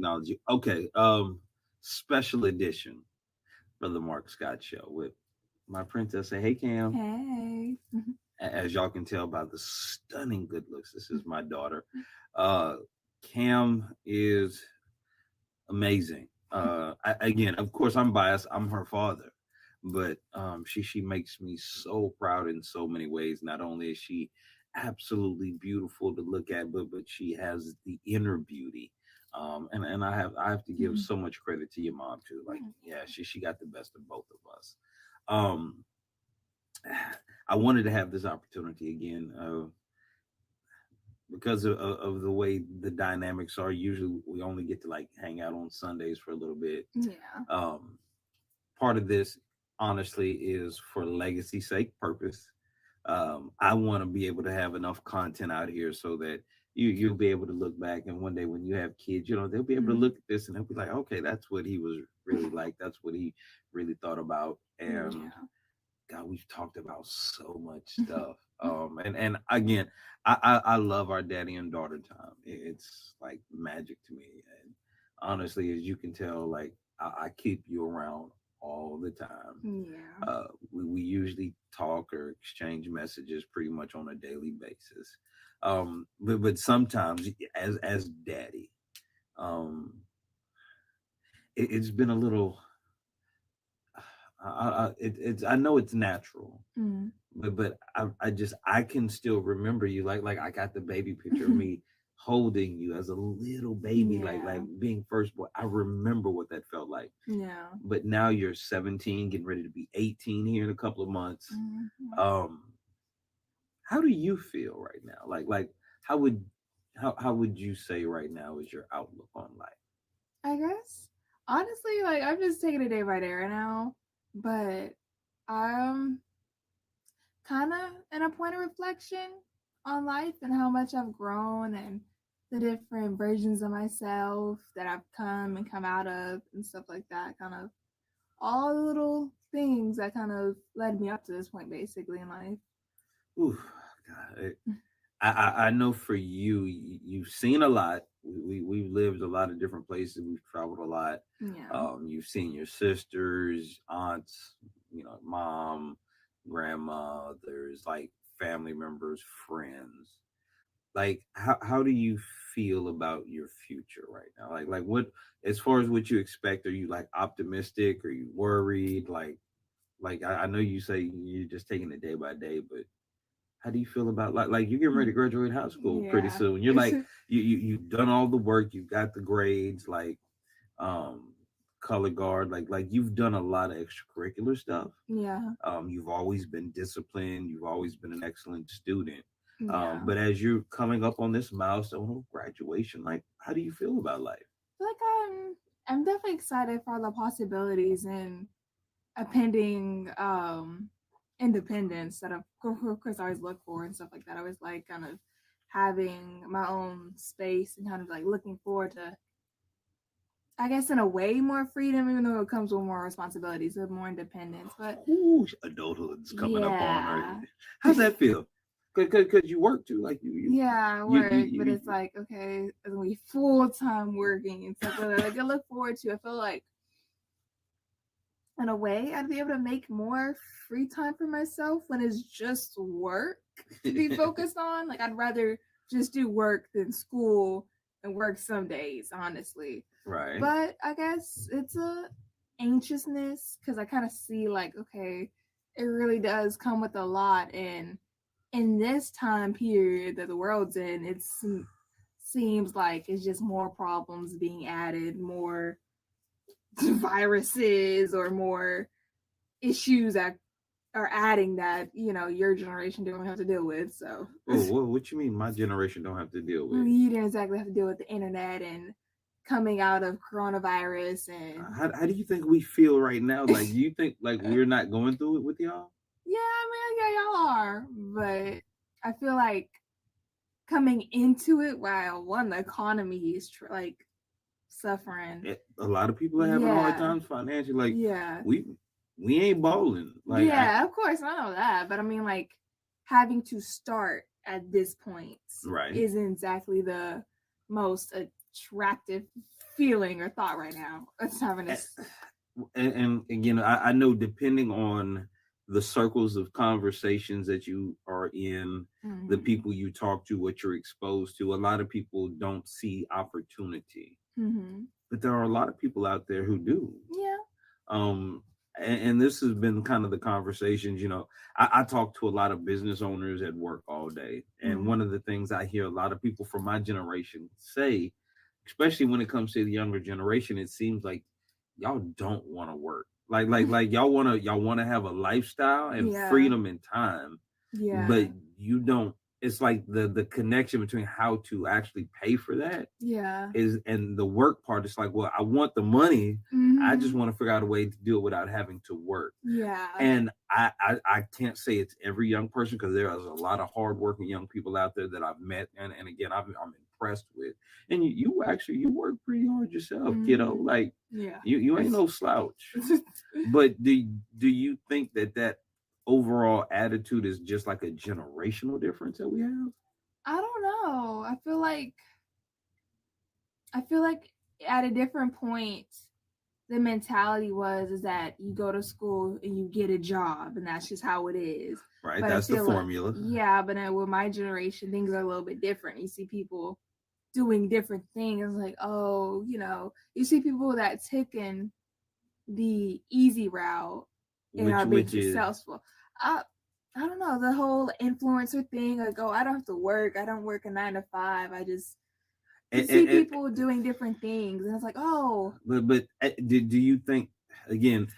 technology. Okay, special edition for the Mark Scott Show with my princess. Say, hey, Cam. Hey. As y'all can tell by the stunning good looks, this is my daughter. Uh, Cam is amazing. Again, of course, I'm biased. I'm her father, but she makes me so proud in so many ways. Not only is she absolutely beautiful to look at, but she has the inner beauty. And I have to give so much credit to your mom too. Like, yeah, she got the best of both of us. Um, I wanted to have this opportunity again. Because of the way the dynamics are, usually we only get to like hang out on Sundays for a little bit. Yeah. um Part of this honestly is for legacy sake purpose. I want to be able to have enough content out here so that you'll be able to look back, and one day when you have kids, they'll be able to look at this and they'll be like, okay, that's what he was really like, that's what he really thought about. And Yeah. God, we've talked about so much stuff. And again, I love our daddy and daughter time. It's like magic to me. And honestly, as you can tell, like I keep you around all the time. Yeah. We usually talk or exchange messages pretty much on a daily basis. But sometimes as daddy, um, it's been a little. It's I know it's natural, Mm. but I can still remember you, like I got the baby picture of me holding you as a little baby, like Yeah. being first born. I remember what that felt like. Yeah. But now you're 17, getting ready to be 18 here in a couple of months. Mhm. Um, how do you feel right now? Like how would how would you say right now is your outlook on life? I guess honestly, like I'm just taking it day by day right now, but I'm kind of in a point of reflection on life and how much I've grown and the different versions of myself that I've come out of and stuff like that. Kind of all the little things that kind of led me up to this point, basically in life. Ooh, God, I know for you, you've seen a lot. We've lived a lot of different places. We've traveled a lot. Yeah. You've seen your sisters, aunts, mom, grandma. There's like family members, friends. Like, how do you feel about your future right now? Like what, as far as what you expect, are you like optimistic? Are you worried? Like I know you say you're just taking it day by day, but how do you feel about like you're getting ready to graduate high school pretty Yeah. soon? You're like you've done all the work, you've got the grades, like um color guard, like you've done a lot of extracurricular stuff. Yeah. You've always been disciplined, you've always been an excellent student. Yeah. But as you're coming up on this milestone of graduation, like how do you feel about life? Like I'm definitely excited for the possibilities and a pending independence that of course I always look for and stuff like that. I always like kind of having my own space and kind of like looking forward to, I guess, in a way, more freedom, even though it comes with more responsibilities, with more independence. But Ooh, adulthood's coming up on her. yeah. How's that feel? Cause you work too, like Yeah, work, but you it's like, okay, it's gonna be full time working and stuff like that. Like I look forward to. I feel like in a way I'd be able to make more free time for myself when it's just work to be focused on. Like I'd rather just do work than school and work some days, honestly. right. But I guess it's a anxiousness because I kind of see like, okay, it really does come with a lot, and in this time period that the world's in, it seems like it's just more problems being added, more viruses or more issues that are adding that your generation didn't have to deal with. So Oh, what you mean? My generation don't have to deal with? you didn't exactly have to deal with the internet and coming out of coronavirus and How do you think we feel right now? Like, do you think like we're not going through it with y'all? yeah, I mean, yeah, y'all are, but I feel like coming into it while one the economy is like suffering. A lot of people are having hard Yeah, times financially. Like, yeah, we we ain't balling. Like, yeah. Of course, I know that, but I mean, like having to start at this point right. isn't exactly the most attractive feeling or thought right now. It's having a And again, I know depending on the circles of conversations that you are in, the mm-hmm. people you talk to, what you're exposed to, a lot of people don't see opportunity, Mm-hmm. but there are a lot of people out there who do. Yeah. um and this has been kind of the conversations, I talk to a lot of business owners at work all day, and Mm-hmm. one of the things I hear a lot of people from my generation say, especially when it comes to the younger generation, it seems like y'all don't want to work, like y'all want to have a lifestyle and Yeah. freedom and time, but Yeah. you don't. It's like the connection between how to actually pay for that Yeah. is, and the work part is like, well, I want the money, I just Mm-hmm. want to figure out a way to do it without having to work. Yeah. And I can't say it's every young person, because there is a lot of hardworking young people out there that I've met, and again, I'm impressed with. And you actually, you work pretty hard yourself, kiddo. Mm-hmm. Like, Yeah. you ain't no slouch. But do you think that overall attitude is just like a generational difference that we have? I don't know. I feel like at a different point the mentality was is that you go to school and you get a job and that's just how it is. Right, But I that's the feel like formula. yeah, but then with my generation things are a little bit different. You see people doing different things like, oh, you see people that taken the easy route and are being Which is, successful. I I don't know, the whole influencer thing, like, oh, I don't have to work. I don't work a 9 to 5. I just you and, see and, people doing different things and it's like, oh, but do you think, again,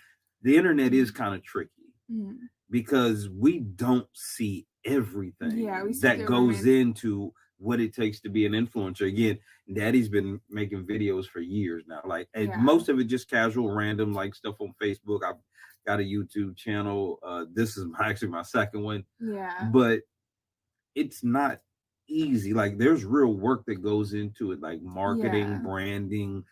the internet is kind of tricky mm, because we don't see yeah, we everything see that the goes romance. into what it takes to be an influencer. Again, Daddy's been making videos for years now, like, and Yeah, most of it just casual, random, like stuff on Facebook. I've got a YouTube channel. This is actually my second one, yeah, but it's not easy. Like, there's real work that goes into it, like marketing, yeah, branding,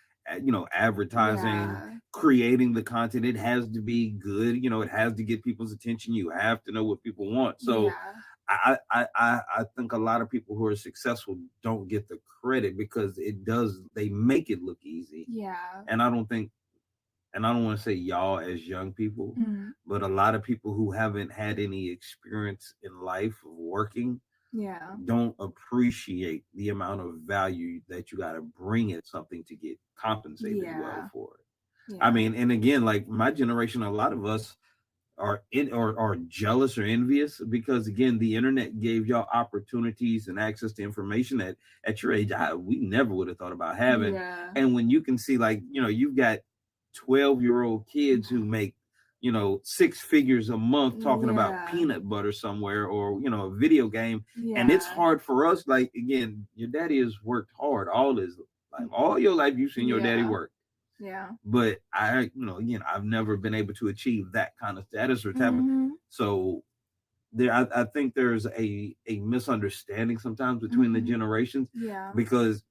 advertising, yeah, creating the content. It has to be good. It has to get people's attention. You have to know what people want. So yeah, I think a lot of people who are successful don't get the credit because they make it look easy. yeah, And I don't think, and I don't want to say y'all as young people, mm, but a lot of people who haven't had any experience in life of working yeah, don't appreciate the amount of value that you got to bring at something to get compensated well yeah, for it. I yeah, mean, and again, like my generation, a lot of us are jealous or envious because, again, the internet gave y'all opportunities and access to information that at your age we never would have thought about having. yeah, And when you can see, like, you've got 12-year-old kids who make 6 figures a month talking about yeah, peanut butter somewhere, or a video game, and it's yeah, hard for us. Like, again, your daddy has worked hard all his life, all your life you've seen your daddy yeah, work, yeah, but again, I've never been able to achieve that kind of status or type of. mm-hmm, So there, I think there's a misunderstanding sometimes between the mm-hmm, generations, yeah, because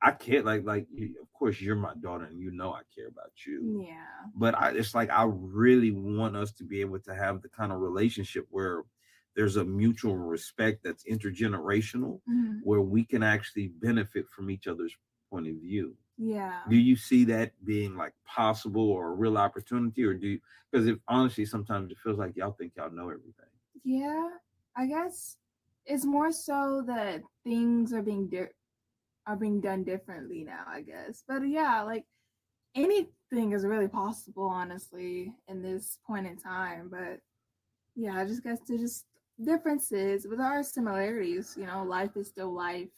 I can't, of course you're my daughter and I care about you, yeah, but it's like I really want us to be able to have the kind of relationship where there's a mutual respect that's intergenerational, mm-hmm, where we can actually benefit from each other's point of view. yeah. Do you see that being like possible or a real opportunity, or do you, because if honestly sometimes it feels like y'all think y'all know everything? Yeah, I guess it's more so that things are being done differently now, I guess. But yeah, like anything is really possible, honestly, in this point in time. But yeah, I just guess there's just differences, but there are similarities. Life is still life.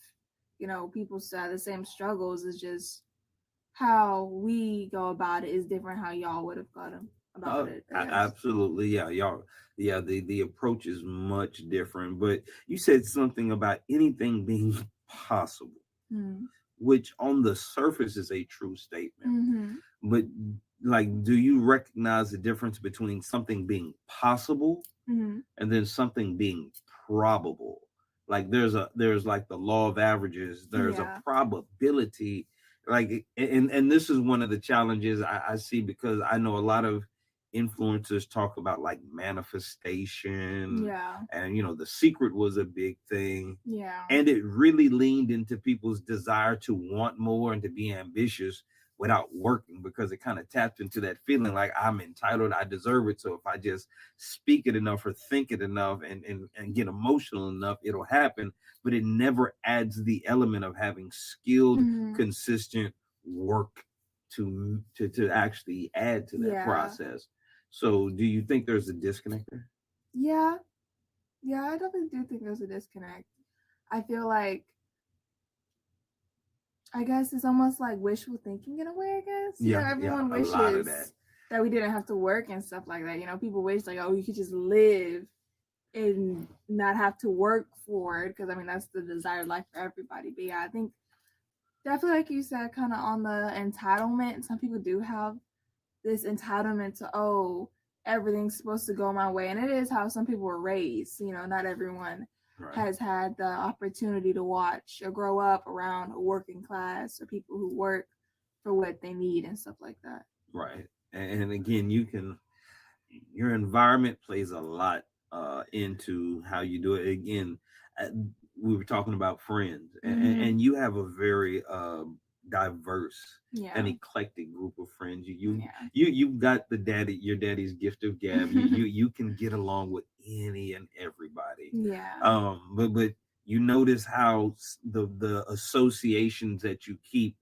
People still have the same struggles. It's just how we go about it is different. How y'all would have gone about it, I guess. Absolutely, yeah, y'all, yeah, the approach is much different. But you said something about anything being possible, Hmm. which on the surface is a true statement. Mm-hmm. But, like, do you recognize the difference between something being possible Mm-hmm. and then something being probable? Like, there's like the law of averages, there's a Yeah. probability. Like, and this is one of the challenges I see, because I know a lot of influencers talk about like manifestation, Yeah. and The Secret was a big thing, Yeah. and it really leaned into people's desire to want more and to be ambitious. without working, because it kind of taps into that feeling like I'm entitled, I deserve it. So if I just speak it enough or think it enough and get emotional enough, it'll happen. But it never adds the element of having skilled, Mhm. consistent work to actually add to that Yeah. process. So do you think there's a disconnect there? Yeah. Yeah, I definitely do think there's a disconnect. I feel like I guess it's almost like wishful thinking in a way, I guess. Yeah, yeah, Everyone a lot of that. wishes that we didn't have to work and stuff like that. People wish like, oh, you could just live and not have to work for it, because I mean that's the desired life for everybody. But yeah, I think definitely like you said, kind of on the entitlement. Some people do have this entitlement to, oh, everything's supposed to go my way, and it is how some people were raised. Not everyone Right. has had the opportunity to watch or grow up around a working class or people who work for what they need and stuff like that. Right. And again, your environment plays a lot into how you do it. Again, uh, we were talking about friends, and you have a very diverse and Yeah. eclectic group of friends. Yeah. You got your daddy's gift of gab. You can get along with any and everybody. Yeah. But you notice how the associations that you keep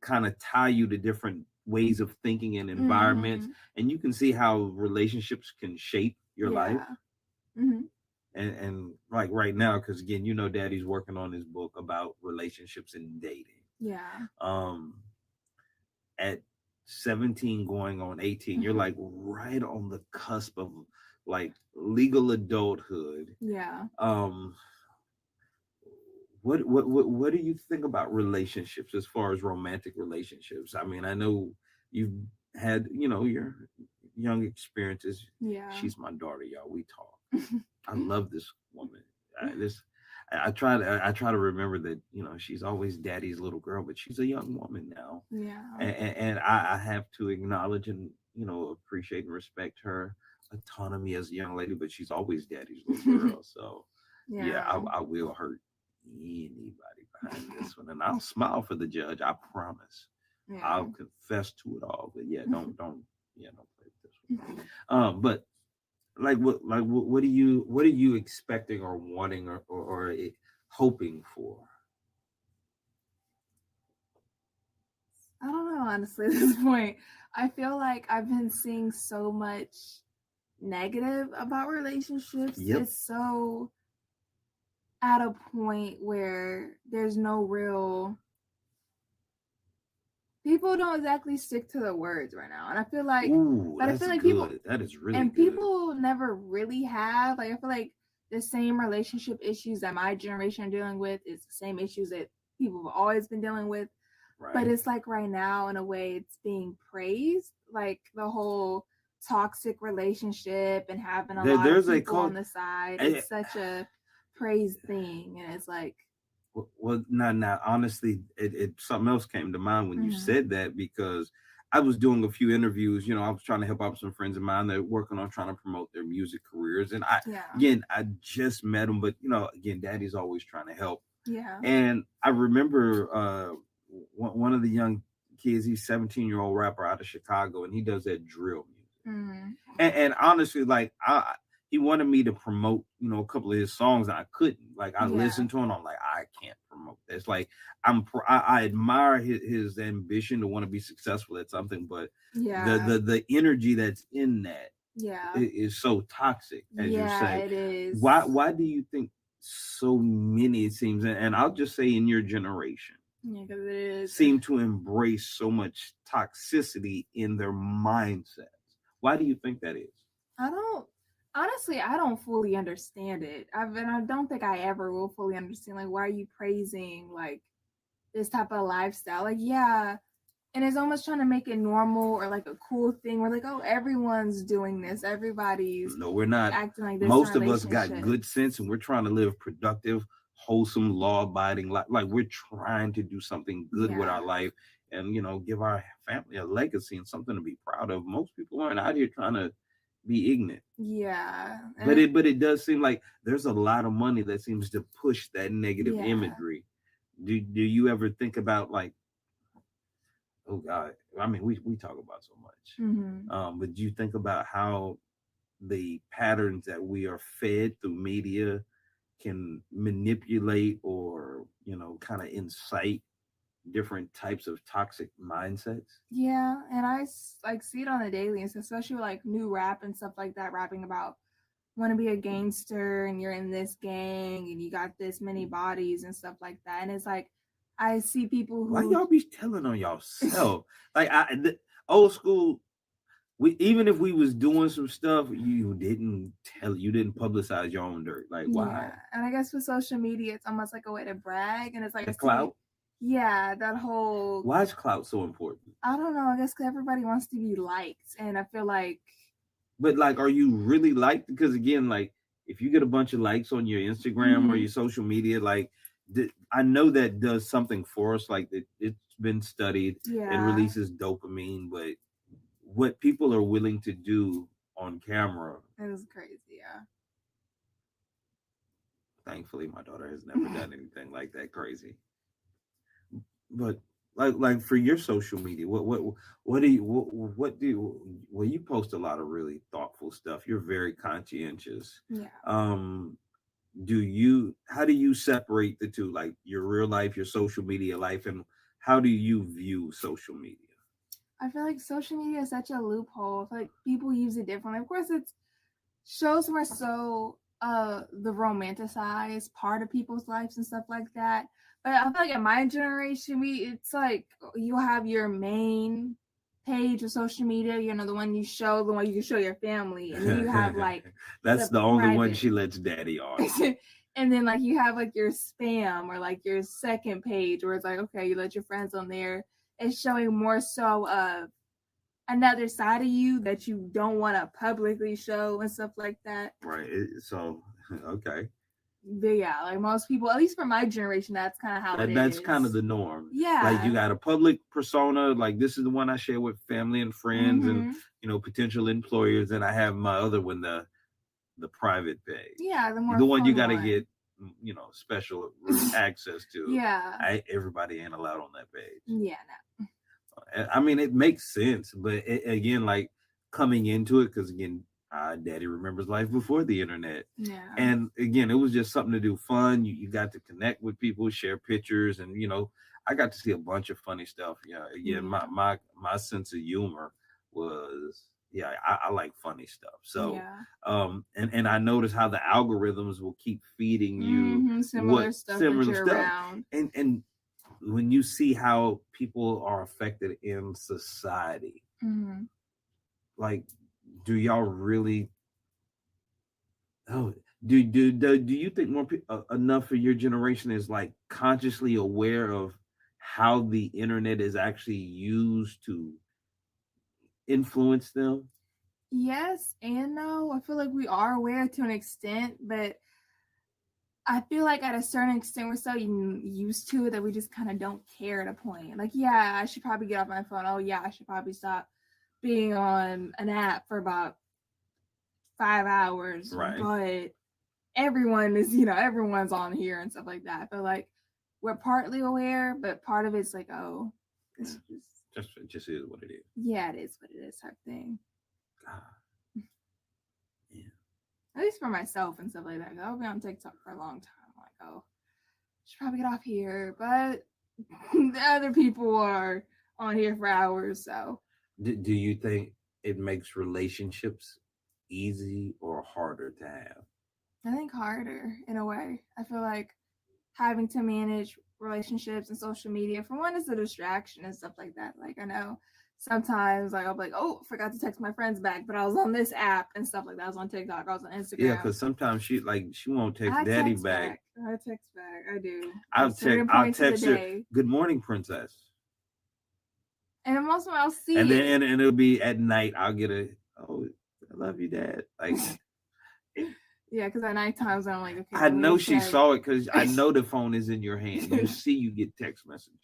kind of tie you to different ways of thinking and environments, Mhm. and you can see how relationships can shape your life. Yeah. Mhm. And like right now, because again, daddy's working on his book about relationships and dating. Yeah. um at 17 going on 18, you're like right on the cusp of like legal adulthood. Yeah. um what do you think about relationships as far as romantic relationships? I mean, I know you've had, your young experiences. Yeah. She's my daughter, y'all. We talk. I love this woman. I try to remember that, she's always daddy's little girl, but she's a young woman now. Yeah. And I have to acknowledge and, appreciate and respect her autonomy as a young lady, but she's always daddy's little girl. So yeah, Yeah. I will hurt anybody behind this one, and I'll smile for the judge. I promise. Yeah. I'll confess to it all. But yeah, don't play with this one. But what are you expecting or wanting or hoping for? I don't know, honestly, at this point. I feel like I've been seeing so much negative about relationships. Yep. It's so at a point where there's no real, people don't exactly stick to the words right now. And I feel like, Ooh, but I that's feel like people, good. That is really and good. people never really have, like, I feel like the same relationship issues that my generation are dealing with is the same issues that people have always been dealing with. Right. But it's like right now, in a way, it's being praised, like the whole toxic relationship and having a lot of people on the side. It's such a praised thing, and it's like, well, now, honestly, it something else came to mind when you Mhm. said that, because I was doing a few interviews. I was trying to help out some friends of mine that are working on trying to promote their music careers, and yeah, I just met them, but again, daddy's always trying to help. yeah, And I remember one of the young kids, he's 17-year-old rapper out of Chicago, and he does that drill music. Mhm. And honestly, like he wanted me to promote, a couple of his songs, and I couldn't. Like I Yeah. listened to him, I'm like, I can't promote this. Like I admire his ambition to want to be successful at something, but yeah, the energy that's in that yeah, is so toxic, as you yeah. say. It is. Why do you think so many, it seems, and I'll just say in your generation, Yeah, because it is. seem to embrace so much toxicity in their mindsets? Why do you think that is? I don't. Honestly, I don't fully understand it. I don't think I ever will fully understand. Like, why are you praising like this type of lifestyle? Like, yeah, and it's almost trying to make it normal or like a cool thing. We're like, oh, everyone's doing this. Everybody's No, we're not. acting like this. Most of us got good sense, and we're trying to live productive, wholesome, law-abiding life. Like we're trying to do something good with our life, and give our family a legacy and something to be proud of. Most people aren't out here trying to be ignorant. Yeah. But it does seem like there's a lot of money that seems to push that negative imagery. Do you ever think about like oh God, I mean, we talk about so much. Mm-hmm. But do you think about how the patterns that we are fed through media can manipulate or kind of incite different types of toxic mindsets? Yeah, and like see it on the daily, and especially with, like new rap and stuff like that, rapping about want to be a gangster and you're in this gang and you got this many bodies and stuff like that. And it's like I see people Why who y'all be telling on y'allself? Like old school, we even if we was doing some stuff, you didn't publicize your own dirt. Like why? yeah, and I guess with social media, it's almost like a way to brag, and it's like The I see, clout? yeah, that whole Why is clout so important? I don't know. I guess because everybody wants to be liked, and I feel like But like, are you really liked? Because again, like if you get a bunch of likes on your Instagram or mm-hmm, your social media, like I know that does something for us. Like it's been studied. It yeah, releases dopamine, but what people are willing to do on camera, it was crazy. thankfully, my daughter has never done anything like that crazy. But like for your social media, what do you what do you, well, you post a lot of really thoughtful stuff. You're very conscientious. Yeah. Um, do you how do you separate the two, like your real life, your social media life, and how do you view social media? I feel like social media is such a loophole. I feel like people use it differently. Of course, it's shows more so the romanticized part of people's lives and stuff like that. But I feel like in my generation, it's like you have your main page of social media, the one you show, the one you can show your family, and then you have like That's the the only one private. she lets daddy on. And then like you have like your spam or like your second page where it's like, okay, you let your friends on there. It's showing more so of another side of you that you don't want to publicly show and stuff like that. Right. So okay. But yeah, like most people, at least for my generation, that's kind of how it That's kind of is. the norm. Like you Yeah. got a public persona, like this is the one I share with family and friends and Mm-hmm. potential employers, and I have my other one, the private page. Yeah, the more The one you fun got to one. get special access to. Yeah. Everybody ain't allowed on that page. Yeah, no. I mean, it makes sense, but again, like coming into it, because again, daddy remembers life before the internet. Yeah. And again, it was just something to do fun. You got to connect with people, share pictures, and I got to see a bunch of funny stuff. Yeah, again, Yeah. my sense of humor was, yeah, I like funny stuff. So yeah. and I noticed how the algorithms will keep feeding you similar stuff that similar you're stuff. around. And when you see how people are affected in society, Mm-hmm. like, do y'all really? Oh, do you think more enough of your generation is like consciously aware of how the internet is actually used to influence them? Yes and no. I feel like we are aware to an extent, but I feel like at a certain extent we're so used to it that we just kind of don't care at a point. Like, yeah, I should probably get off my phone. Oh, yeah, I should probably stop being on an app for about 5 hours. Right. But everyone's on here and stuff like that. I feel like we're partly aware, but part of it's like, oh, it's just is what it is. Yeah, it is what it is type thing. God. Yeah. At least for myself and stuff like that. I'll be on TikTok for a long time. I'm like, oh, I should probably get off here. But the other people are on here for hours. So, do you think it makes relationships easy or harder to have? I think harder in a way. I feel like having to manage relationships and social media, for one, is a distraction and stuff like that. Like, I know sometimes like I'll be like, oh, forgot to text my friends back, but I was on this app and stuff like that. I was on TikTok, I was on Instagram. Yeah, because sometimes she won't text daddy back. I text back. I do. I'll text her, good morning, princess. And most of I'll see and then and it'll be at night. I'll get oh, I love you, dad. Like yeah, because at night times I'm like, okay. I know she saw it because I know the phone is in your hand. You see, you get text messages.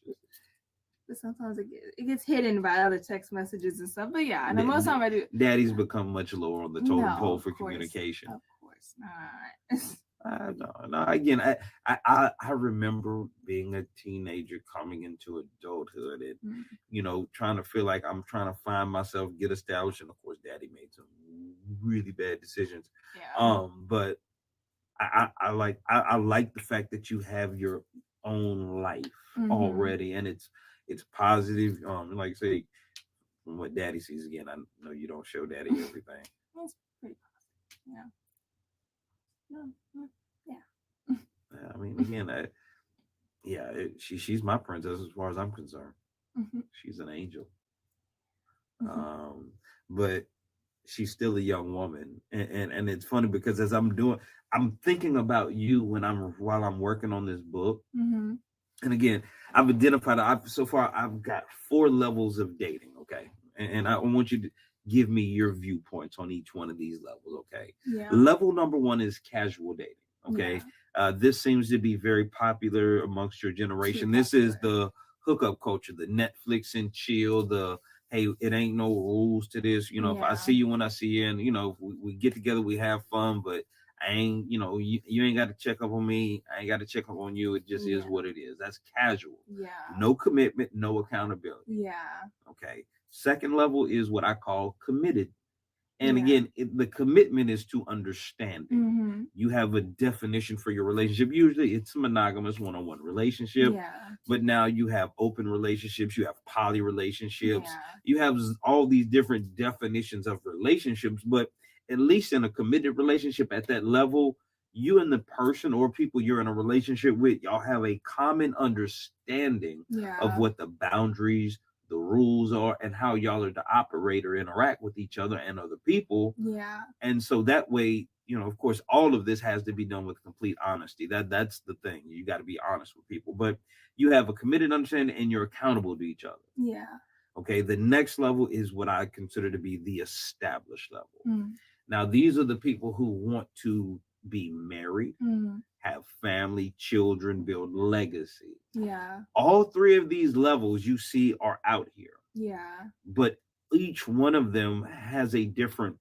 But sometimes it gets hidden by other text messages and stuff. But yeah, and most of the time I do. Daddy's become much lower on the totem pole for communication. Of course not. No, no. Again, I remember being a teenager coming into adulthood, and Mm, trying to feel like I'm trying to find myself, get established, and of course, Daddy made some really bad decisions. yeah. But I like the fact that you have your own life Mm-hmm. already, and it's positive. Like I say, from what Daddy sees, again, I know you don't show Daddy everything. It's pretty positive. Yeah. No, no, yeah. I mean, again, yeah, she's my princess as far as I'm concerned. Mm-hmm. She's an angel. Mm-hmm. Um, but she's still a young woman, and it's funny because as I'm thinking about you while I'm working on this book. Mm-hmm. And again, I've identified. So far I've got 4 levels of dating. Okay, and I want you to give me your viewpoints on each one of these levels. Okay, Yeah. level number one is casual dating. Yeah. Okay, this seems to be very popular amongst your Too generation. This is popular. the hookup culture, the Netflix and chill, the hey, it ain't no rules to this. If I Yeah. see you when I see you, and if we get together, we have fun, but I ain't, you ain't got to check up on me. I ain't got to check up on you. It just is Yeah. what it is. That's casual. Yeah. No commitment, no accountability. Yeah. Okay. Second level is what I call committed. And Yeah. again, the commitment is to understanding. Mm-hmm. You have a definition for your relationship. Usually it's a monogamous one-on-one relationship, Yeah. but now you have open relationships, you have poly relationships, Yeah. you have all these different definitions of relationships. But at least in a committed relationship at that level, you and the person or people you're in a relationship with, y'all have a common understanding of Yeah. what the boundaries, the rules are, and how y'all are to operate or interact with each other and other people. Yeah. And so that way, of course, all of this has to be done with complete honesty. That's the thing. You got to be honest with people, but you have a committed understanding and you're accountable to each other. Yeah. Okay, the next level is what I consider to be the established level. Mm. Now these are the people who want to be married, Mm. have family, children, build legacy. Yeah. All 3 of these levels you see are out here, Yeah. but each one of them has a different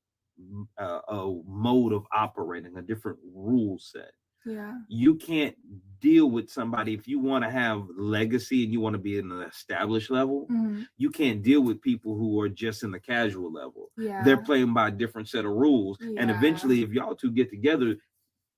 mode of operating, a different rule set. Yeah. You can't deal with somebody if you want to have legacy and you want to be in an established level. Mm. You can't deal with people who are just in the casual level. They're Yeah. playing by a different set of rules, and Yeah. eventually, if y'all two get together,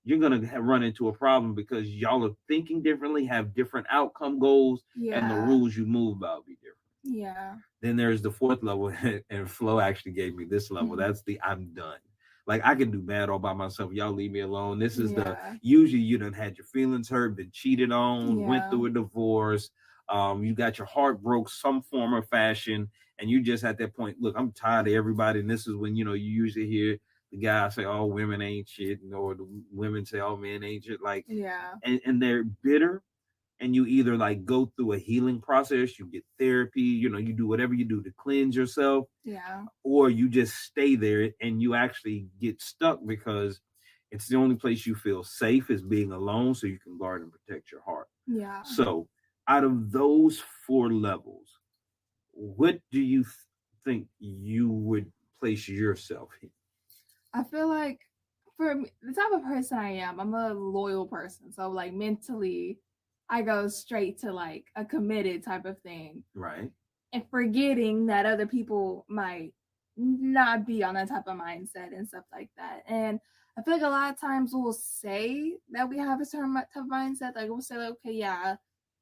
you're gonna run into a problem because y'all are thinking differently, have different outcome goals, and the Yeah. rules you move about be different. Yeah. Then there's the fourth level, and Flo actually gave me this level. Mhm. That's the I'm done. Like I can do bad all by myself. Y'all leave me alone. This is the Yeah. usually you done had your feelings hurt, been cheated on, went Yeah. through a divorce, you got your heart broke some form or fashion, and you just at that point, look, I'm tired of everybody. And this is when you usually hear the guy say, "Oh, women ain't shit," or the women say, "Oh, men ain't shit." Like, Yeah. and they're bitter, and you either like go through a healing process, you get therapy, you do whatever you do to cleanse yourself, Yeah. or you just stay there and you actually get stuck because it's the only place you feel safe is being alone, so you can guard and protect your heart. Yeah. So out of those 4 levels, what do you think you would place yourself in? I feel like for me, the type of person I am, I'm a loyal person. So like mentally, I go straight to like a committed type of thing. Right. And forgetting that other people might not be on that type of mindset and stuff like that. And I feel like a lot of times we'll say that we have a certain type of mindset. Like we'll say, like, okay, yeah,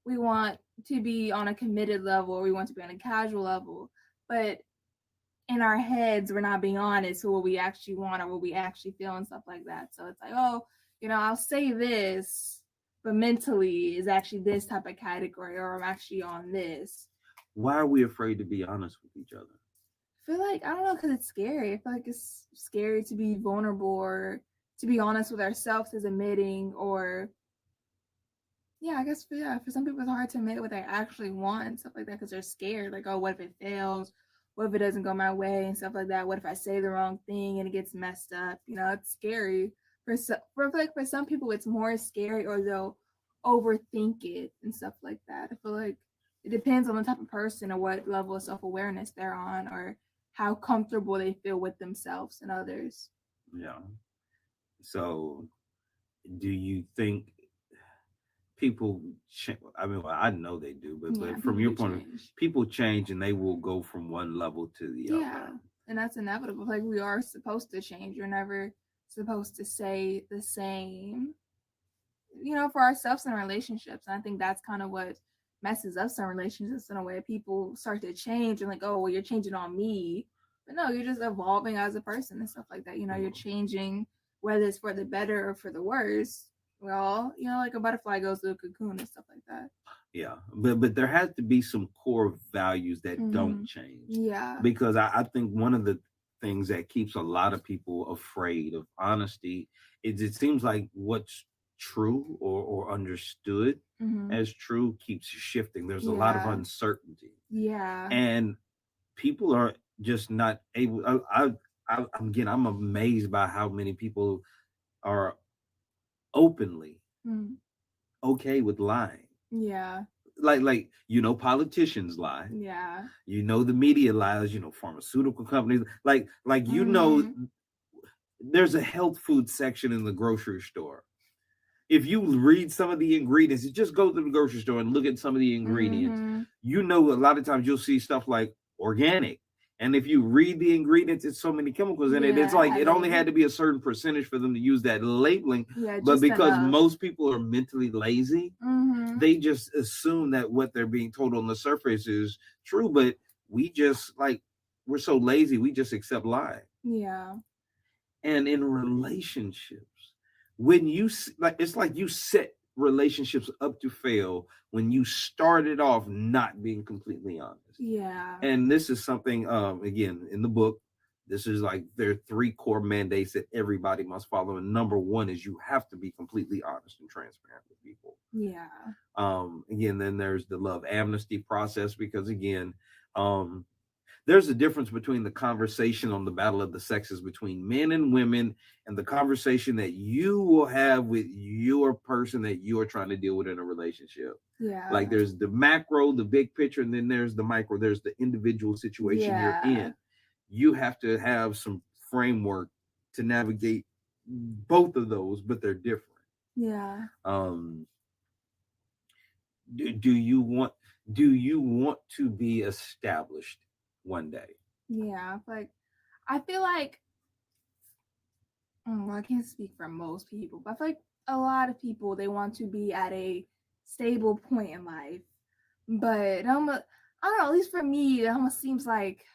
we want to be on a committed level or we want to be on a casual level. But in our heads, we're not being honest with what we actually want or what we actually feel and stuff like that. So it's like, oh, I'll say this, but mentally is actually this type of category, or I'm actually on this. Why are we afraid to be honest with each other? I feel like, I don't know, because it's scary. I feel like it's scary to be vulnerable or to be honest with ourselves as admitting, or yeah, I guess for some people it's hard to admit what they actually want and stuff like that because they're scared. Like, oh, what if it fails? What if it doesn't go my way and stuff like that? What if I say the wrong thing and it gets messed up? It's scary. For some people, it's more scary, or they'll overthink it and stuff like that. I feel like it depends on the type of person or what level of self awareness they're on, or how comfortable they feel with themselves and others. Yeah. So do you think people I mean, well, I know they do, Yeah, but from people your do point of view, change. people change and they will go from one level to the Yeah, other. and that's inevitable. Like we are supposed to change. You're never supposed to stay the same. For ourselves and relationships. And I think that's kind of what messes up some relationships in a way. People start to change and like, oh, well, you're changing on me. But no, you're just evolving as a person and stuff like that. You're Mhm. changing, whether it's for the better or for the worse. Well, like a butterfly goes to a cocoon and stuff like that. Yeah, but there has to be some core values that don't change, Yeah. because I think one of the things that keeps a lot of people afraid of honesty is it seems like what's true or understood Mm-hmm. as true keeps shifting. There's a lot of Yeah. uncertainty, Yeah. and people are just not able. Again, I'm amazed by how many people are openly Mm. okay with lying. Yeah. Like politicians lie, Yeah. the media lies, pharmaceutical companies, like Mm-hmm. there's a health food section in the grocery store. If you read some of the ingredients, you just go to the grocery store and look at some of the ingredients. Mm-hmm. A lot of times you'll see stuff like organic. And if you read the ingredients, it's so many chemicals in it. It's Yeah, like it only heavy. had to be a certain percentage for them to use that labeling. Yeah, But just because enough. most people are mentally lazy, Mm-hmm. they just assume that what they're being told on the surface is true. But we just we're so lazy, we just accept lying. Yeah. And in relationships, when it's like you set relationships up to fail when you started off not being completely honest. Yeah. And this is something, again, in the book, this is like there are three core mandates that everybody must follow, and number one is you have to be completely honest and transparent with people. Yeah. Again, then there's the love amnesty process, because again, um there's a difference between the conversation on the battle of the sexes between men and women and the conversation that you will have with your person that you are trying to deal with in a relationship. Yeah. Like there's the macro, the big picture, and then there's the micro, there's the individual situation you're Yeah. in. You have to have some framework to navigate both of those, but they're different. Yeah. um do you want to be established one day? Yeah. Like I feel like well, I can't speak for most people, but I feel like a lot of people they want to be at a stable point in life. But I don't know, at least for me, it almost seems like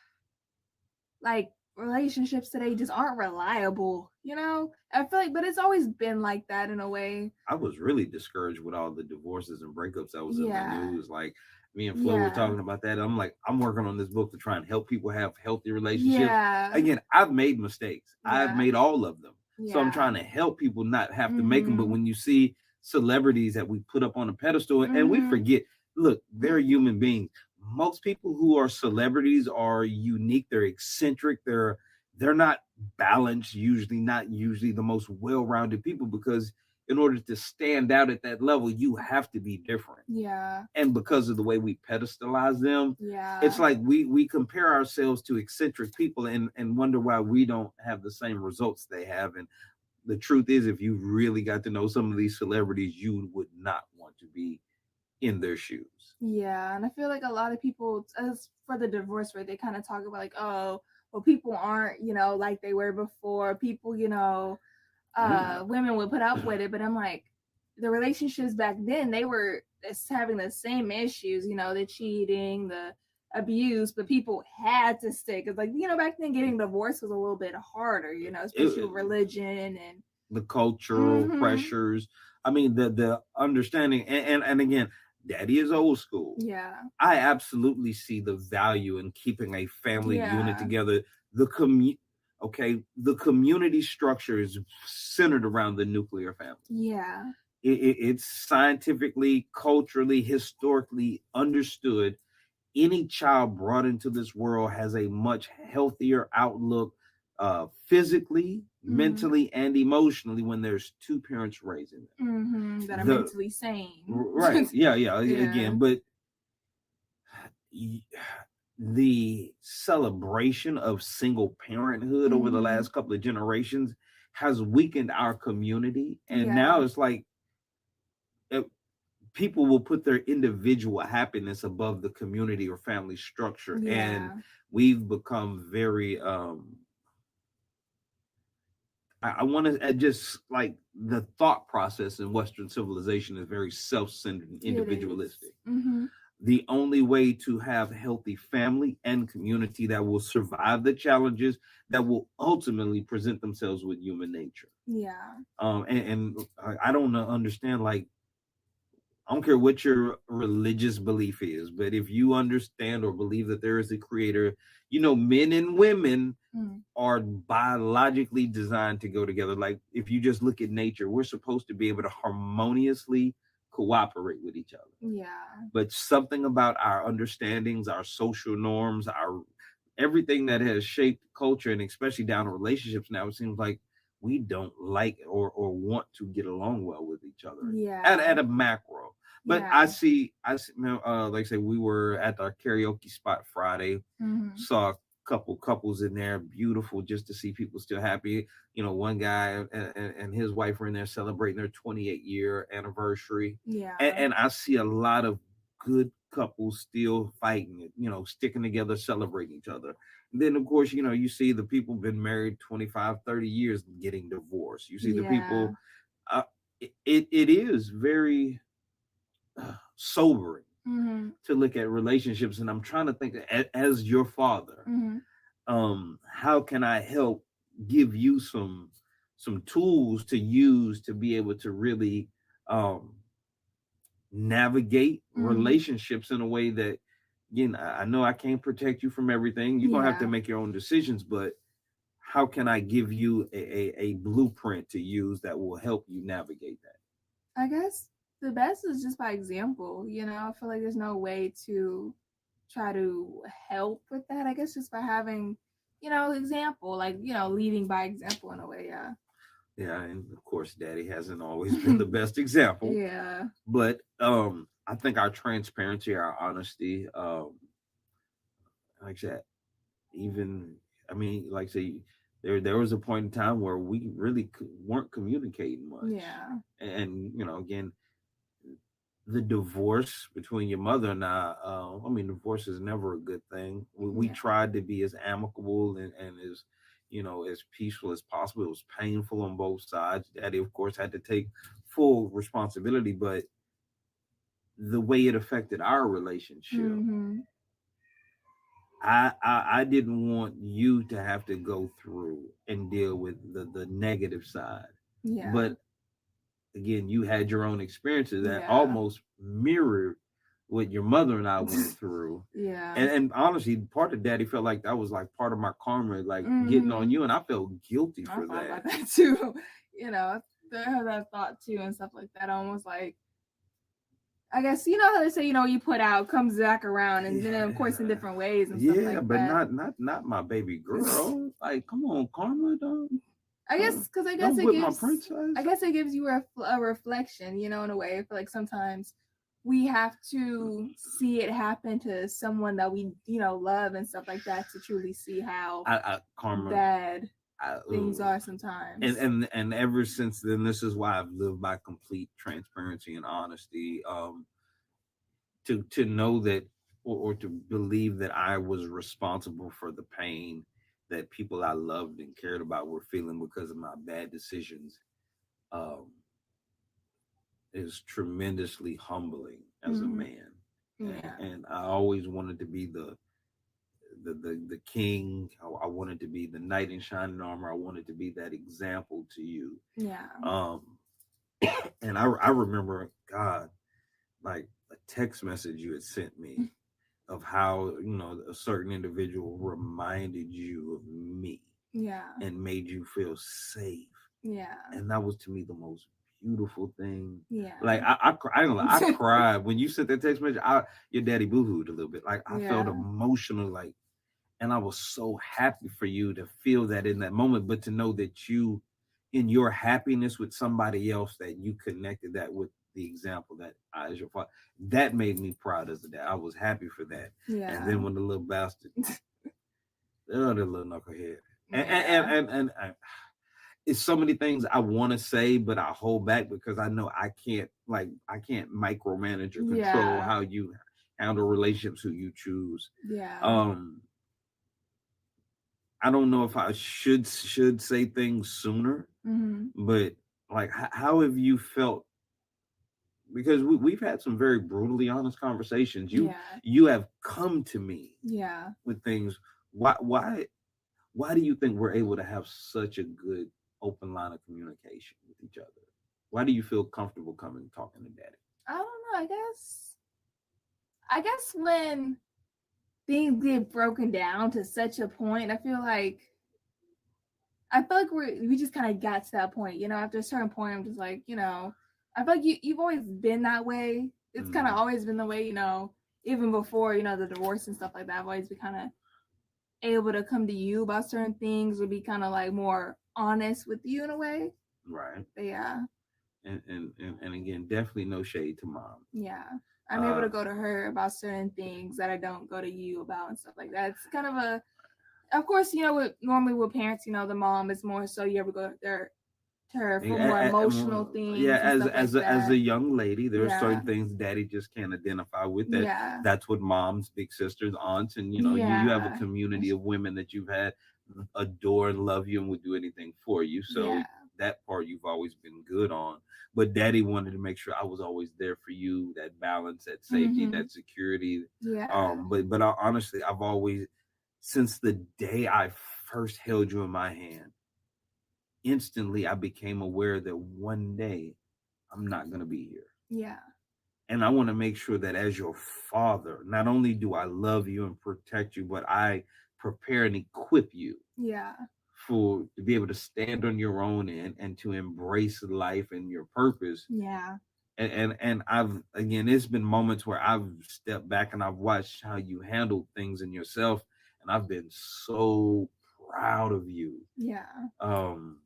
relationships today just aren't reliable, I feel like, but it's always been like that in a way. I was really discouraged with all the divorces and breakups that was in the Yeah. news. Like me and Flo were Yeah. talking about that. I'm like, I'm working on this book to try and help people have healthy relationships. Yeah. Again, I've made mistakes. I've Yeah. made all of them. So I'm Yeah. trying to help people not have to make them. But when you see celebrities that we put up on a pedestal and we forget, look, they're human beings. Most people who are celebrities are unique. They're eccentric. They're not balanced. Usually, not usually the most well-rounded people, because in order to stand out at that level, you have to be different. Yeah. And because of the way we pedestalize them, Yeah. it's like we compare ourselves to eccentric people and wonder why we don't have the same results they have. And the truth is, if you really got to know some of these celebrities, you would not want to be in their shoes. Yeah, and I feel like a lot of people, as for the divorce rate, they kind of talk about like, oh, well, people aren't, like they were before. People, women would put up with it, but I'm like, the relationships back then, they were having the same issues, the cheating, the abuse, but people had to stay because, like, back then getting divorced was a little bit harder, especially with religion and the cultural pressures. I mean, the understanding, and again, Daddy is old school. Yeah. I absolutely see the value in keeping a family unit together. The community structure is centered around the nuclear family. Yeah. It's scientifically, culturally, historically understood. Any child brought into this world has a much healthier outlook, physically, mentally, and emotionally, when there's two parents raising them that are mentally sane. Right. Yeah. Again, but the celebration of single parenthood over the last couple of generations has weakened our community. And Yeah. now it's like uh, people will put their individual happiness above the community or family structure. And Yeah. we've become very I want to just like the thought process in Western civilization is very self-centered and It is. individualistic. Mm-hmm. The only way to have healthy family and community that will survive the challenges that will ultimately present themselves with human nature. Yeah. And I don't understand, like, I don't care what your religious belief is, but if you understand or believe that there is a creator, men and women Mm. are biologically designed to go together. Like, if you just look at nature, we're supposed to be able to harmoniously cooperate with each other. Yeah. But something about our understandings, our social norms, our everything that has shaped culture, and especially down to relationships now, it seems like we don't like or want to get along well with each other at Yeah. a macro. But Yeah. I see, like I say, we were at our karaoke spot Friday, Mm-hmm. saw a couple couples in there, beautiful, just to see people still happy. One guy and his wife were in there celebrating their 28-year anniversary, and, Yeah. and I see a lot of good couples still fighting it, sticking together, celebrating each other. And then, of course, you see the people been married 25, 30 years getting divorced. You see the Yeah. people, uh, it is very sobering Mm-hmm. to look at relationships. And I'm trying to think, as your father, Mm-hmm. how can I help give you some tools to use to be able to really um navigate Mm-hmm. relationships in a way that, again, I know I can't protect you from everything. You're gonna have to Yeah. make your own decisions, but how can I give you a blueprint to use that will help you navigate that? I guess the best is just by example. I feel like there's no way to try to help with that. I guess just by having, example, like, leading by example in a way. Yeah. Yeah, and of course, Daddy hasn't always been the best example, Yeah. but I think our transparency, our honesty, like that, even, I mean, like say, there was a point in time where we really weren't communicating much. Yeah. And again, the divorce between your mother and I mean, divorce is never a good thing. We Yeah. tried to be as amicable and as, as peaceful as possible. It was painful on both sides. Daddy, of course, had to take full responsibility, but the way it affected our relationship, Mm-hmm. I didn't want you to have to go through and deal with the negative side. Yeah. But again, you had your own experiences that Yeah. almost mirrored what your mother and I went through. Yeah. And honestly, part of Daddy felt like that was like part of my karma, like getting on Mm-hmm. you, and I felt guilty I for thought that. about that too. I have that thought too and stuff like that. Almost like, I guess, how they say, you put out comes back around, and then of course in Yeah, different ways and stuff yeah, like but that. not my baby girl. Like, come on, karma, I guess because don't whip my princess. I guess it gives you a reflection, in a way. I feel like sometimes we have to see it happen to someone that we, love and stuff like that to truly see how Karma. bad I, things ugh. are and sometimes. and and ever since then, this is why I've lived by complete transparency and honesty. To know that, or to believe that I was responsible for the pain that people I loved and cared about were feeling because of my bad decisions, um, is tremendously humbling as a Mm-hmm. man. And, Yeah. and I always wanted to be the king. I wanted to be the knight in shining armor. I wanted to be that example to you. Yeah. Um, and I remember, God, like a text message you had sent me of how, a certain individual reminded you of me Yeah. and made you feel safe. Yeah. And that was, to me, the most beautiful thing. Yeah. Like, I ain't gonna lie, I cried when you sent that text message. Your daddy boohooed a little bit. Like, I felt Yeah. emotional, like, and I was so happy for you to feel that in that moment, but to know that you, in your happiness with somebody else, that you connected that with the example that I, as your father, that made me proud as a dad. I was happy for that. And Yeah. then when the little bastard, oh, the little knucklehead, and, and, Yeah. and, and, and it's so many things I want to say, but I hold back because I know I can't micromanage or control Yeah. how you handle relationships, who you choose. Yeah. Um, I don't know if I should say things sooner, Hmm. but like, how have you felt? Because we've had some very brutally honest conversations. Yeah. You have come to me Yeah. with things. Why do you think we're able to have such a good open line of communication with each other? Why do you feel comfortable coming talking to daddy? I don't know. I guess when things get broken down to such a point, I feel like we just kind of got to that point. After a certain point, I'm just like, I feel like you've always been that way. It's kind of Mm, always been the way, even before, the divorce and stuff like that. I've always been kind of able to come to you about certain things or be kind of like more honest with you in a way. right. But yeah, And again, definitely no shade to mom. yeah. I'm able Uh, to go to her about certain things that I don't go to you about and stuff like that. It's kind of of course, normally with parents, the mom is more so you ever go there to her for more emotional yeah, things and stuff like as a that. young lady, there are certain Yeah, things daddy just can't identify with. yeah, That's what moms, big sisters, aunts, and you have a yeah, community of women that you've had adore and love you and would do anything for you. So yeah. that part you've always been good on. But daddy wanted to make sure I was always there for you, that balance, that safety, Mm-hmm. that security. Yeah, But honestly, I've always, since the day I first held you in my hand, instantly I became aware that one day I'm not going to be here. yeah, And I want to make sure that as your father, not only do I love you and protect you, but I prepare and equip you yeah, for to be able to stand on your own and to embrace life and your purpose. yeah, And I've, again, it's been moments where I've stepped back and I've watched how you handled things in yourself, and I've been so proud of you. yeah. Um,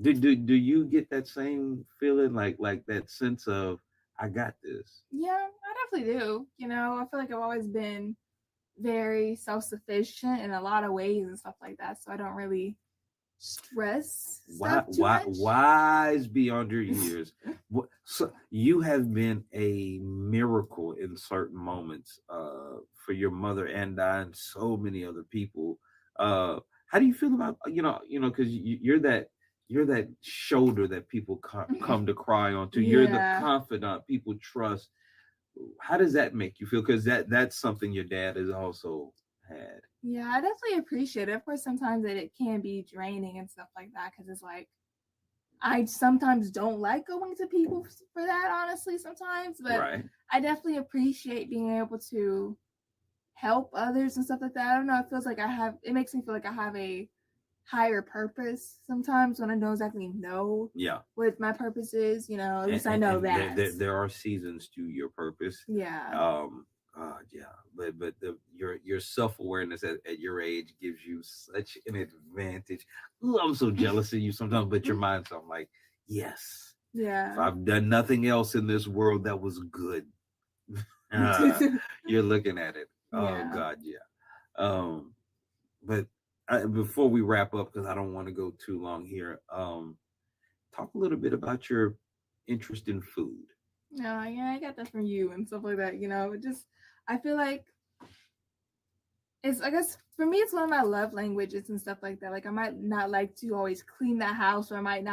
do you get that same feeling, like that sense of I got this? Yeah, I definitely do. I feel like I've always been very self sufficient in a lot of ways and stuff like that. So I don't really stress stuff too much. Wise beyond your years. So you have been a miracle in certain moments, for your mother and I and so many other people. Uh, how do you feel about, because you're that shoulder that people come to cry on to. You're the Yeah. confidant people trust. How does that make you feel? Because that's something your dad has also had. Yeah, I definitely appreciate it. Of course, sometimes it can be draining and stuff like that because it's like I sometimes don't like going to people for that, honestly, sometimes, but Right. I definitely appreciate being able to help others and stuff like that. I don't know. It makes me feel like I have a higher purpose sometimes when I don't exactly know Yeah. what my purpose is, at least I know And that. there are seasons to your purpose. Yeah. Yeah, but your self-awareness at your age gives you such an advantage. Ooh, I'm so jealous of you sometimes, but your mind's, I'm like, yes, if Yeah. I've done nothing else in this world that was good, uh, you're looking at it. Oh Yeah. God, yeah. But before we wrap up, because I don't want to go too long here, talk a little bit about your interest in food. No, yeah, I got that from you and stuff like that, I feel like I guess for me it's one of my love languages and stuff like that. Like I might not like to always clean the house, or I might,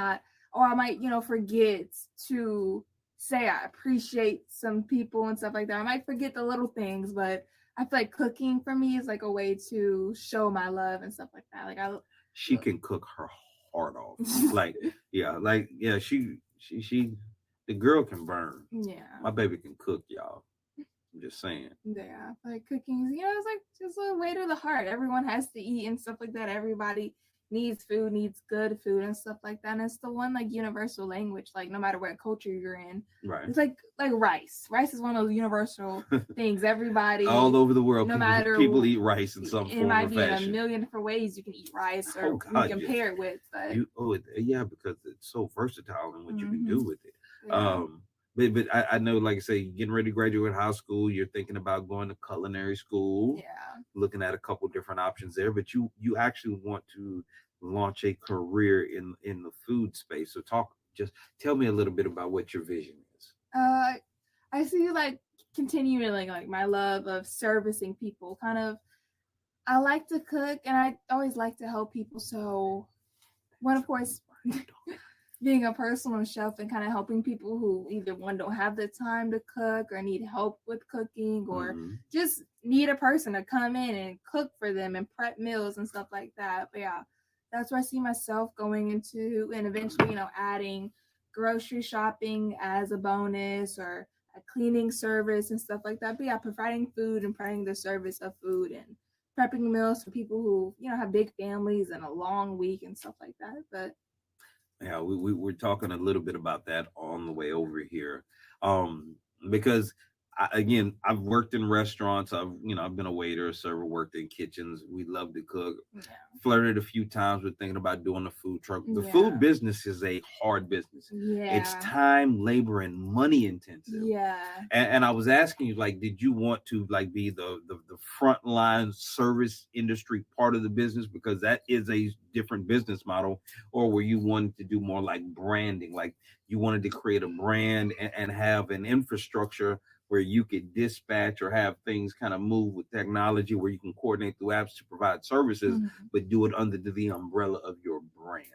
forget to say I appreciate some people and stuff like that. I might forget the little things, but I feel like cooking for me is like a way to show my love and stuff like that. Like I She can cook her heart off. Yeah, she the girl can burn. yeah. My baby can cook, y'all. I'm just saying. Yeah, like cooking, it's like just a way to the heart. Everyone has to eat and stuff like that. Everybody needs food, needs good food and stuff like that. And it's the one like universal language, like no matter what culture you're in. Right. It's like rice. Rice is one of those universal things. Everybody all over the world, no matter people eat rice in some it form might or be in a fashion. million different ways you can eat rice Oh or you God, can yes. pair it with. But Yeah, because it's so versatile in what you can do with it. yeah. Um, but I know, like I say, you're getting ready to graduate high school. You're thinking about going to culinary school, Yeah. looking at a couple different options there. But you actually want to launch a career in the food space. So just tell me a little bit about what your vision is. Uh, I see like continuing like my love of servicing people. Kind of, I like to cook, and I always like to help people. So, one of course, being a personal chef and kind of helping people who either one don't have the time to cook or need help with cooking or Mm-hmm. just need a person to come in and cook for them and prep meals and stuff like that. But yeah, that's where I see myself going into, and eventually, adding grocery shopping as a bonus or a cleaning service and stuff like that. But yeah, providing food and providing the service of food and prepping meals for people who, have big families and a long week and stuff like that. But Yeah, we're talking a little bit about that on the way over here, um, because again, I've worked in restaurants. I've been a waiter, a server, worked in kitchens. We love to cook. yeah. Flirted a few times with thinking about doing a food truck. The food Yeah. business is a hard business. It's Yeah. time, labor, and money intensive. Yeah. And I was asking you, like, did you want to like be the frontline service industry part of the business, because that is a different business model, or were you wanting to do more like branding, like you wanted to create a brand and have an infrastructure where you could dispatch or have things kind of move with technology where you can coordinate through apps to provide services, but do it under the umbrella of your brand?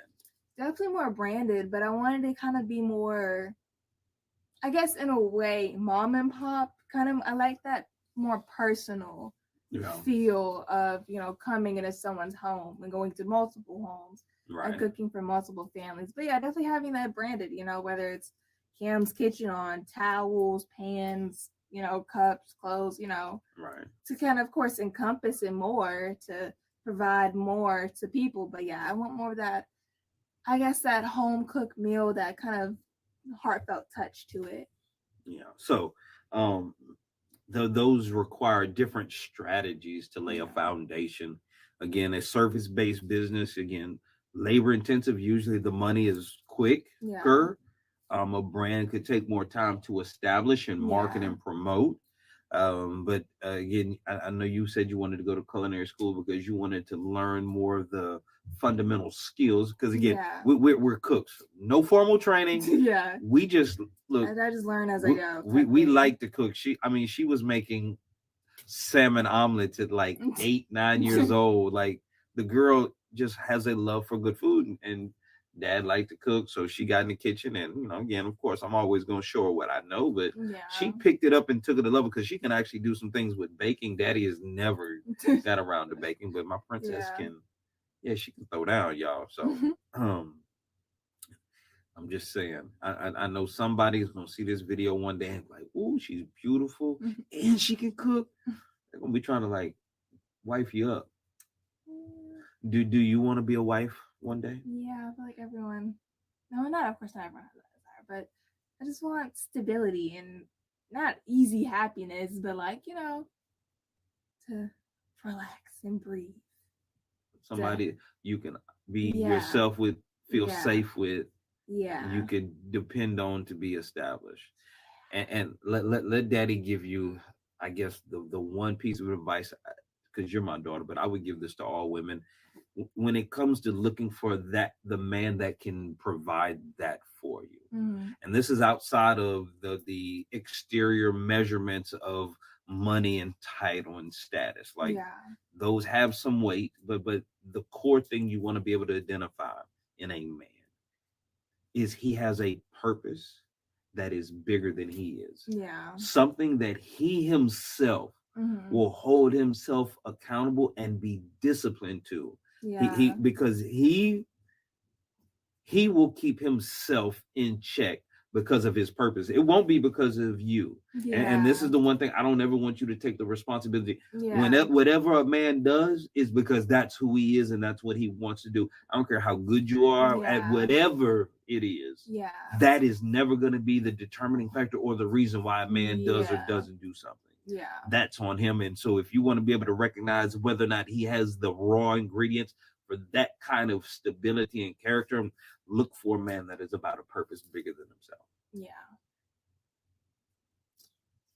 Definitely more branded, but I wanted to kind of be more, I guess, in a way, mom and pop kind of. I like that more personal feel of, coming into someone's home and going to multiple homes and cooking for multiple families. But yeah, definitely having that branded, whether it's Cam's Kitchen on towels, pans, cups, clothes, to kind of course, encompass it more to provide more to people. But yeah, I want more of that, I guess, that home cooked meal, that kind of heartfelt touch to it. Yeah. So, um, those require different strategies to lay a foundation. Again, a service based business, again, labor intensive. Usually the money is quicker. A brand could take more time to establish and market and promote. But again, I know you said you wanted to go to culinary school because you wanted to learn more of the fundamental skills. Because again, we're cooks, no formal training. Yeah. We just look. I just learn as I go. We like to cook. She was making salmon omelets at like 8, 9 years old. Like, the girl just has a love for good food, and dad liked to cook, so she got in the kitchen. And again, of course, I'm always going to show her what I know, but she picked it up and took it to level because she can actually do some things with baking. Daddy has never got around to baking, but my princess can. Yeah, she can throw down, y'all. So I'm just saying, I know somebody's gonna see this video one day and be like, "Ooh, she's beautiful and she can cook." They're gonna be trying to like wife you up. Do you want to be a wife one day? Yeah, I feel like everyone. No, not of course not everyone has that desire, but I just want stability and not easy happiness, but like, to relax and breathe. Somebody you can be yourself with, feel safe with. Yeah. You could depend on to be established. And let daddy give you, I guess, the one piece of advice, because you're my daughter, but I would give this to all women. When it comes to looking for the man that can provide that for you, and this is outside of the exterior measurements of money and title and status, like those have some weight, but the core thing you want to be able to identify in a man is he has a purpose that is bigger than he is. Yeah. Something that he himself will hold himself accountable and be disciplined to. Yeah. He because he will keep himself in check because of his purpose. It won't be because of you. And this is the one thing I don't ever want you to take the responsibility. Whatever a man does is because that's who he is and that's what he wants to do. I don't care how good you are at whatever it is. That is never going to be the determining factor or the reason why a man does or doesn't do something. That's on him. And so if you want to be able to recognize whether or not he has the raw ingredients for that kind of stability and character, look for a man that is about a purpose bigger than himself. Yeah.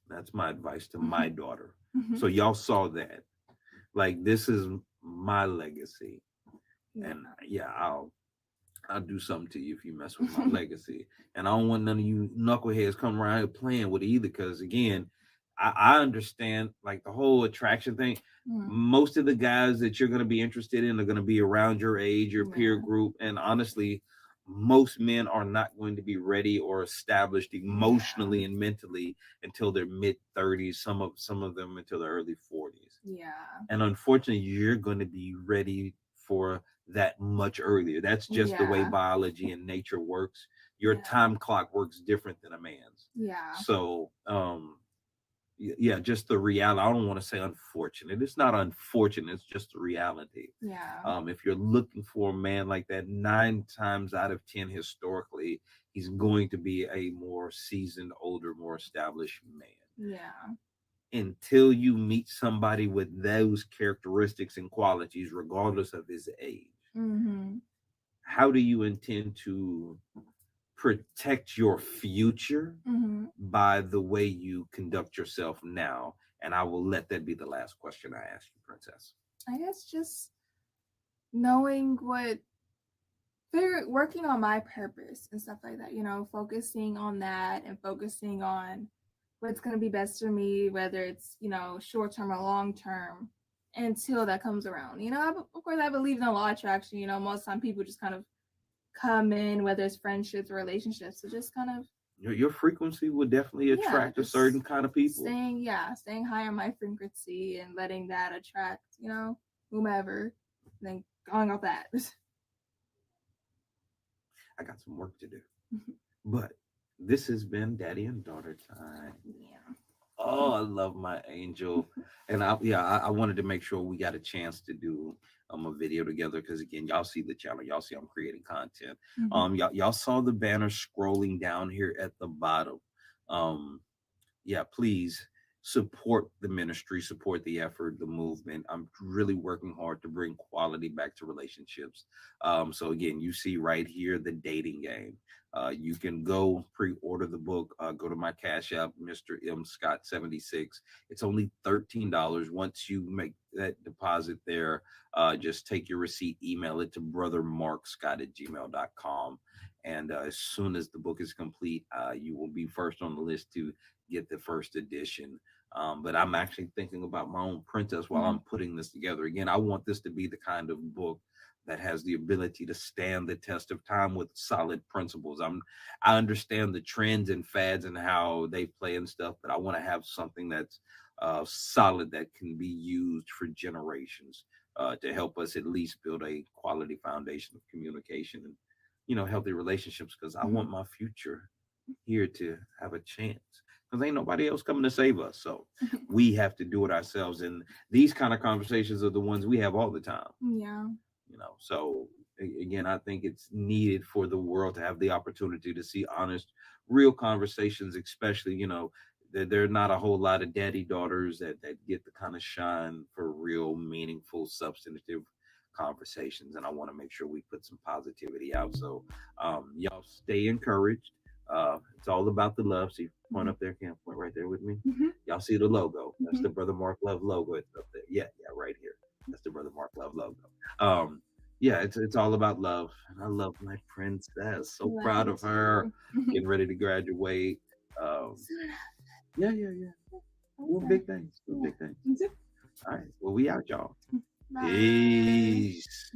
That's my advice to my daughter. Mhm. So y'all saw that. Like this is my legacy. Yeah. And yeah, I'll do something to you if you mess with my legacy. And I don't want none of you knuckleheads come around here playing with it either. Because again, I understand like the whole attraction thing. Mm. Most of the guys that you're going to be interested in are going to be around your age, your peer Yeah. group. And honestly, most men are not going to be ready or established emotionally and mentally until their mid 30s, some of them until their early 40s. Yeah. And unfortunately, you're going to be ready for that much earlier. That's just the way Yeah. biology and nature works. Your Yeah. time clock works different than a man's. Yeah. So, yeah, just the reality. I don't want to say unfortunate. It's not unfortunate. It's just the reality. Yeah. If you're looking for a man like that, 9 times out of 10, historically, he's going to be a more seasoned, older, more established man. Yeah. Until you meet somebody with those characteristics and qualities, regardless of his age, Mm-hmm. how do you intend to protect your future Mm-hmm. by the way you conduct yourself now? And I will let that be the last question I ask you, Princess. I guess just knowing working on my purpose and stuff like that, focusing on that and focusing on what's going to be best for me, whether it's, short term or long term, until that comes around. Of course, I believe in a law of attraction. Most of the time people just kind of come in, whether it's friendships or relationships. So just kind of Your frequency will definitely attract a certain kind of people. Staying high on my frequency and letting that attract, whomever, and then going off that. I got some work to do. But this has been Daddy and Daughter Time. Yeah. Oh, I love my angel. And I wanted to make sure we got a chance to do a video together because again, y'all see the channel, y'all see I'm creating content. Y'all saw the banner scrolling down here at the bottom. Please support the ministry, support the effort, the movement. I'm really working hard to bring quality back to relationships. So again, you see right here the dating game. You can go pre-order the book. Go to my Cash App, Mr. M. Scott 76. It's only $13. Once you make that deposit there, just take your receipt, email it to brothermarkscott@gmail.com. And as soon as the book is complete, you will be first on the list to get the first edition. But I'm actually thinking about my own princess while I'm putting this together. Again, I want this to be the kind of book that has the ability to stand the test of time with solid principles. I understand the trends and fads and how they play and stuff, but I want to have something that's solid that can be used for generations to help us at least build a quality foundation of communication and healthy relationships. Because I want my future here to have a chance. Because ain't nobody else coming to save us. So we have to do it ourselves. And these kind of conversations are the ones we have all the time. Yeah. So again, I think it's needed for the world to have the opportunity to see honest, real conversations, especially, there are not a whole lot of daddy daughters that get the kind of shine for real, meaningful, substantive conversations. And I want to make sure we put some positivity out. So y'all stay encouraged. It's all about the love. See, point up there, can't point right there with me. Y'all see the logo. That's the Brother Mark Love logo. It's up there. Yeah, right here. That's the Brother Mark Love logo. It's all about love. And I love my princess. So proud of her. Getting ready to graduate. Yeah. Well, big things. Big things. All right. Well, we out, y'all. Bye. Peace.